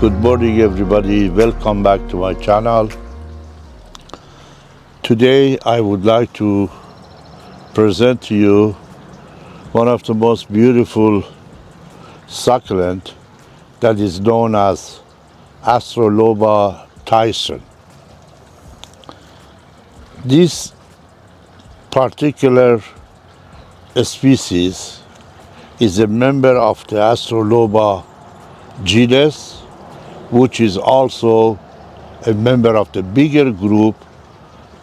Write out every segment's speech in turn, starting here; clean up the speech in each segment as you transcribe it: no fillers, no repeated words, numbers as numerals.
Good morning, everybody. Welcome back to my channel. Today, I would like to present to you one of the most beautiful succulent that is known as Astroloba Tyson. This particular species is a member of the Astroloba genus, which is also a member of the bigger group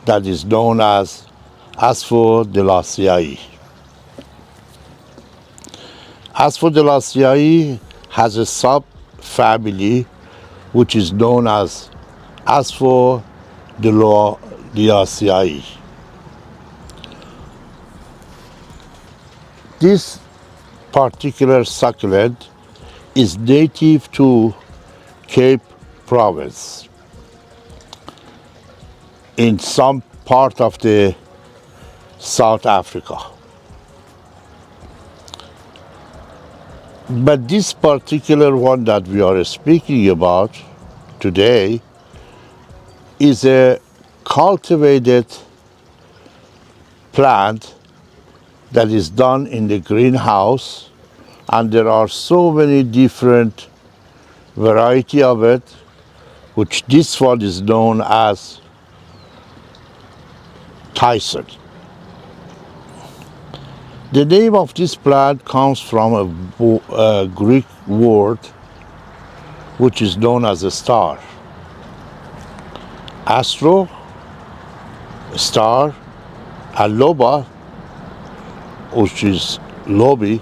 that is known as Asphodelaceae. Asphodelaceae has a subfamily which is known as Asphodelaceae. This particular succulent is native to Cape Province in some part of the South Africa. But this particular one that we are speaking about today is a cultivated plant that is done in the greenhouse, and there are so many different variety of it, which this one is known as Tyson. The name of this plant comes from a Greek word which is known as a star. Astro, star, and loba, which is lobi,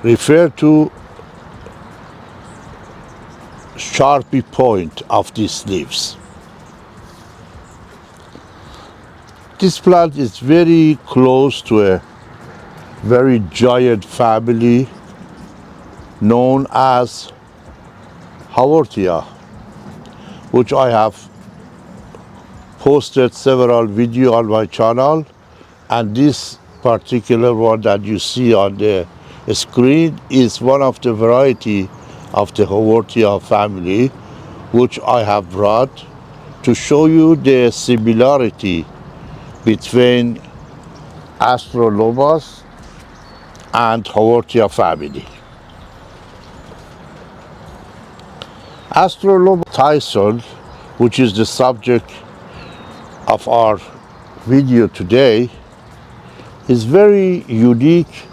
refer to sharpy point of these leaves. This plant is very close to a very giant family known as Haworthia, which I have posted several videos on my channel, and this particular one that you see on the screen is one of the variety of the Haworthia family, which I have brought to show you the similarity between Astrolobas and Haworthia family. Astroloba Tyson, which is the subject of our video today, is very unique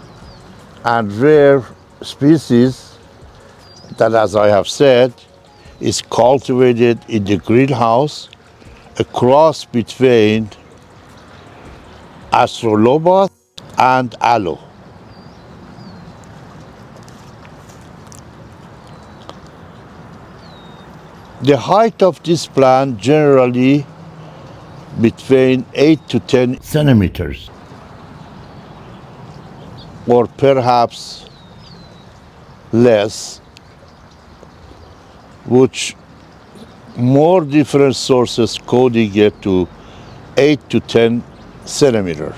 and rare species that, as I have said, is cultivated in the greenhouse, a cross between Astroloba and aloe. The height of this plant generally between 8 to 10 centimeters, or perhaps less, which more different sources coding it to 8 to 10 centimeters.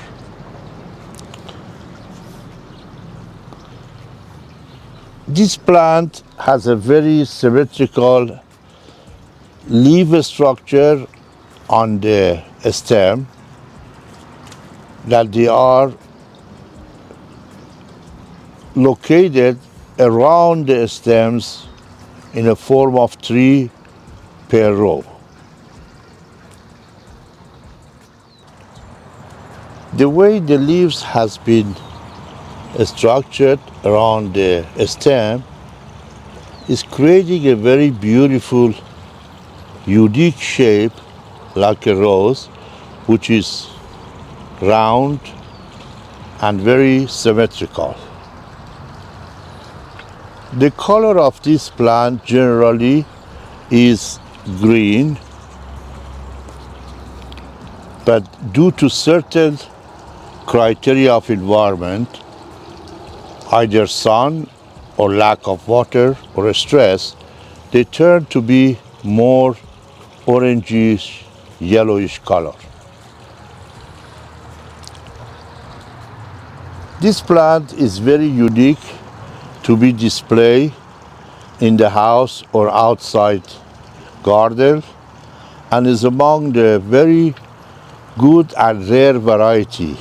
This plant has a very symmetrical leaf structure on the stem, that they are located around the stems in a form of tree per row. The way the leaves has been structured around the stem is creating a very beautiful, unique shape like a rose, which is round and very symmetrical. The color of this plant generally is green, but due to certain criteria of environment, either sun or lack of water or stress, they turn to be more orangish, yellowish color. This plant is very unique to be displayed in the house or outside garden, and is among the very good and rare variety.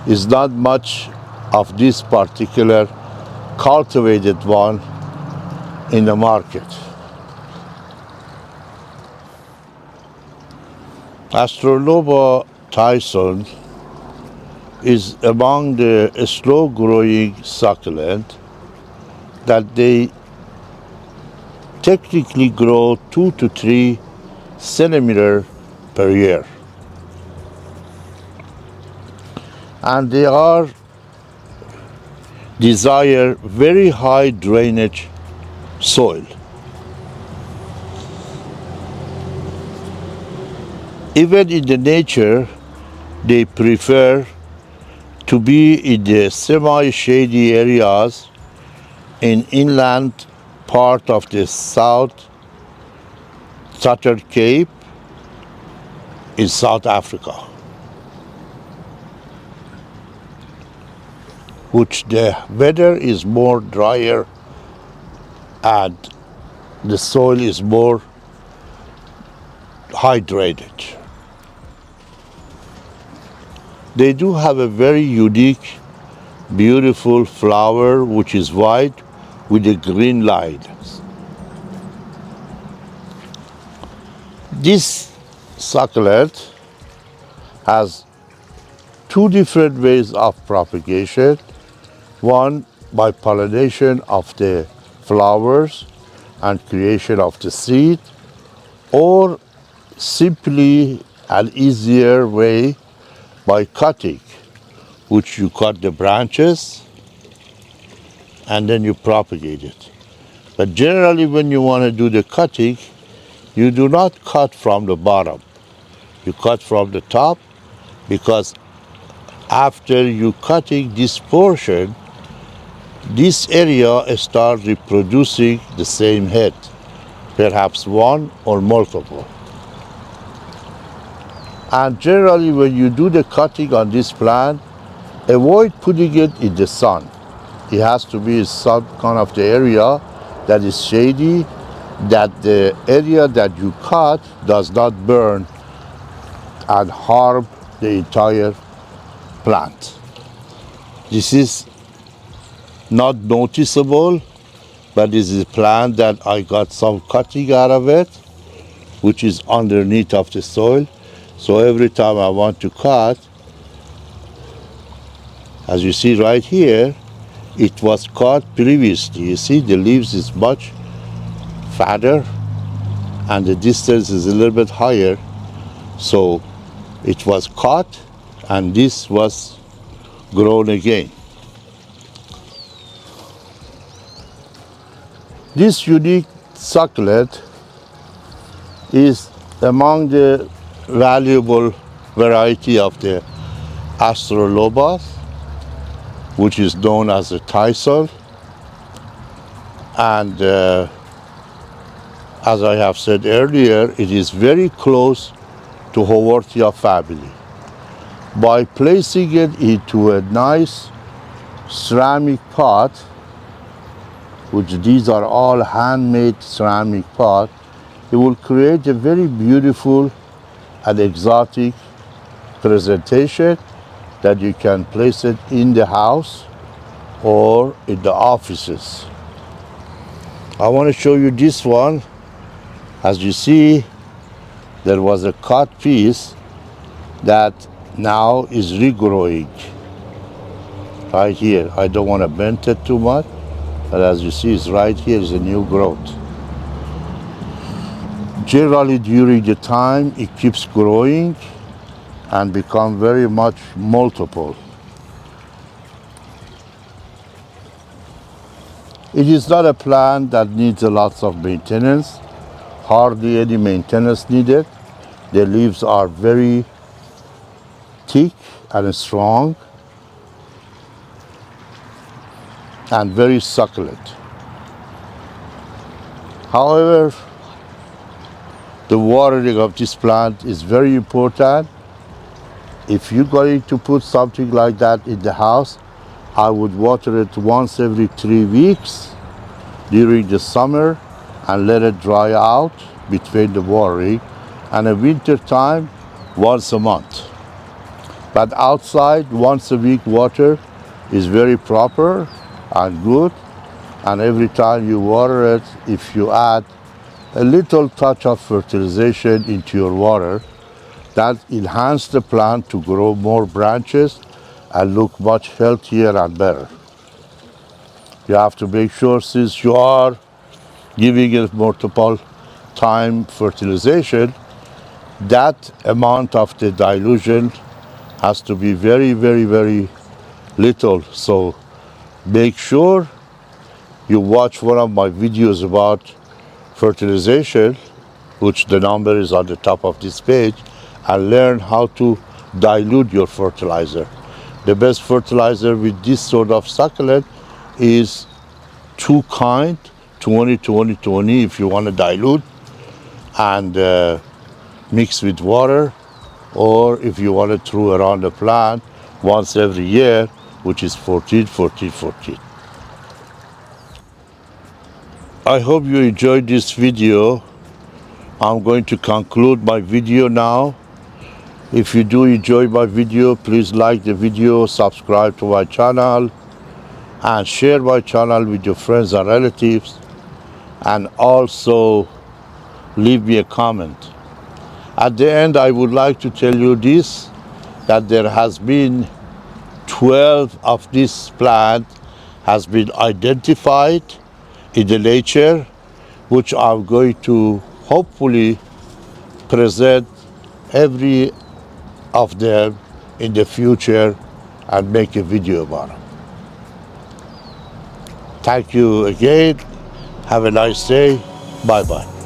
Is not much of this particular cultivated one in the market. Astroloba Tyson is among the slow growing succulent that they technically grow 2 to 3 centimeter per year. And they are desire very high drainage soil. Even in the nature, they prefer to be in the semi-shady areas in inland part of the Southern Cape in South Africa, which the weather is more drier and the soil is more hydrated. They do have a very unique, beautiful flower which is white with a green lines. This succulent has two different ways of propagation. One by pollination of the flowers and creation of the seed, or simply an easier way by cutting, which you cut the branches and then you propagate it. But generally when you want to do the cutting, you do not cut from the bottom. You cut from the top, because after you cutting this portion, this area starts reproducing the same head, perhaps one or multiple. And generally when you do the cutting on this plant, avoid putting it in the sun. It has to be some kind of the area that is shady, that the area that you cut does not burn and harm the entire plant. This is not noticeable, but this is a plant that I got some cutting out of it, which is underneath of the soil. So every time I want to cut, as you see right here, it was cut previously. You see the leaves is much fatter and the distance is a little bit higher. So it was cut and this was grown again. This unique succulent is among the valuable variety of the Astrolobas, which is known as the Tyson. And as I have said earlier, it is very close to Haworthia family. By placing it into a nice ceramic pot, which these are all handmade ceramic pot, it will create a very beautiful and exotic presentation that you can place it in the house or in the offices. I want to show you this one. As you see, there was a cut piece that now is regrowing right here. I don't want to bend it too much, but as you see, it's right here is a new growth. Generally during the time it keeps growing and become very much multiple. It is not a plant that needs a lot of maintenance, hardly any maintenance needed. The leaves are very thick and strong and very succulent. However, the watering of this plant is very important. If you're going to put something like that in the house, I would water it once every 3 weeks during the summer and let it dry out between the watering, and in winter time once a month. But outside once a week water is very proper and good, and every time you water it, if you add a little touch of fertilization into your water, that enhances the plant to grow more branches and look much healthier and better. You have to make sure, since you are giving it multiple time fertilization, that amount of the dilution has to be very, very, very little. So make sure you watch one of my videos about fertilization, which the number is on the top of this page, and learn how to dilute your fertilizer. The best fertilizer with this sort of succulent is two kind, 20-20-20 if you want to dilute and mix with water, or if you want to throw around the plant once every year, which is 14-14-14. I hope you enjoyed this video. I'm going to conclude my video now. If you do enjoy my video, please like the video, subscribe to my channel, and share my channel with your friends and relatives, and also leave me a comment. At the end, I would like to tell you this, that there has been 12 of this plant has been identified in the nature, which I'm going to hopefully present every of them in the future and make a video about them. Thank you again. Have a nice day. Bye-bye.